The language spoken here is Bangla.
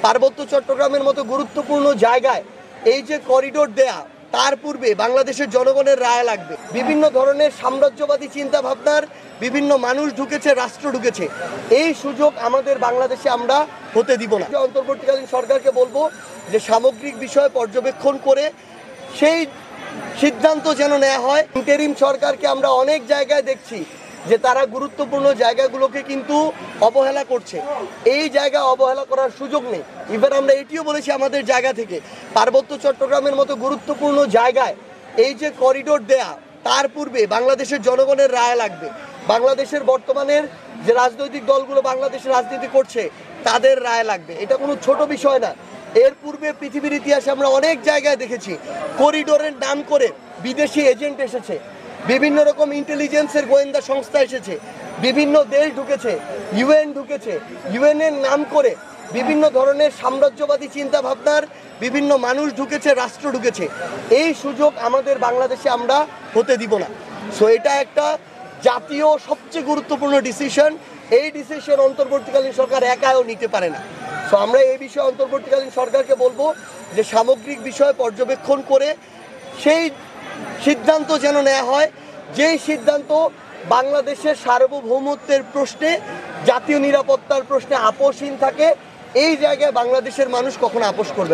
পার্বত্য চট্টগ্রামের মতো গুরুত্বপূর্ণ জায়গায় এই যে করিডোর দেয়া, তার পূর্বে বাংলাদেশের জনগণের রায় লাগবে। বিভিন্ন ধরনের সাম্রাজ্যবাদী চিন্তা ভাবনার বিভিন্ন মানুষ ঢুকেছে, রাষ্ট্র ঢুকেছে। এই সুযোগ আমাদের বাংলাদেশে আমরা হতে দিব না। অন্তর্বর্তীকালীন সরকারকে বলবো যে সামগ্রিক বিষয় পর্যবেক্ষণ করে সেই সিদ্ধান্ত যেন নেওয়া হয়। ইন্টারিম সরকারকে আমরা অনেক জায়গায় দেখছি যে তারা গুরুত্বপূর্ণ জায়গাগুলোকে কিন্তু অবহেলা করছে। এই জায়গা অবহেলা করার সুযোগ নেই। ইভেন আমরা এটিও বলেছি আমাদের জায়গা থেকে, পার্বত্য চট্টগ্রামের মতো গুরুত্বপূর্ণ জায়গায় এই যে করিডোর দেয়া, তার পূর্বে বাংলাদেশের জনগণের রায় লাগবে। বাংলাদেশের বর্তমানের যে রাজনৈতিক দলগুলো বাংলাদেশে রাজনীতি করছে তাদের রায় লাগবে। এটা কোনো ছোট বিষয় না। এর পূর্বে পৃথিবীর ইতিহাসে আমরা অনেক জায়গায় দেখেছি করিডোরের নাম করে বিদেশি এজেন্ট এসেছে, বিভিন্ন রকম ইন্টেলিজেন্সের গোয়েন্দা সংস্থা এসেছে, বিভিন্ন দেশ ঢুকেছে, ইউএন ঢুকেছে। ইউএনের নাম করে বিভিন্ন ধরনের সাম্রাজ্যবাদী চিন্তা ভাবনার বিভিন্ন মানুষ ঢুকেছে, রাষ্ট্র ঢুকেছে। এই সুযোগ আমাদের বাংলাদেশে আমরা হতে দিব না। সো এটা একটা জাতীয় সবচেয়ে গুরুত্বপূর্ণ ডিসিশন। এই ডিসিশন অন্তর্বর্তীকালীন সরকার একাও নিতে পারে না। সো আমরা এই বিষয়ে অন্তর্বর্তীকালীন সরকারকে বলবো যে সামগ্রিক বিষয় পর্যবেক্ষণ করে সেই সিদ্ধান্ত যেন নেওয়া হয়, যেই সিদ্ধান্ত বাংলাদেশের সার্বভৌমত্বের প্রশ্নে, জাতীয় নিরাপত্তার প্রশ্নে আপোষহীন থাকে। এই জায়গায় বাংলাদেশের মানুষ কখনো আপোষ করবে না।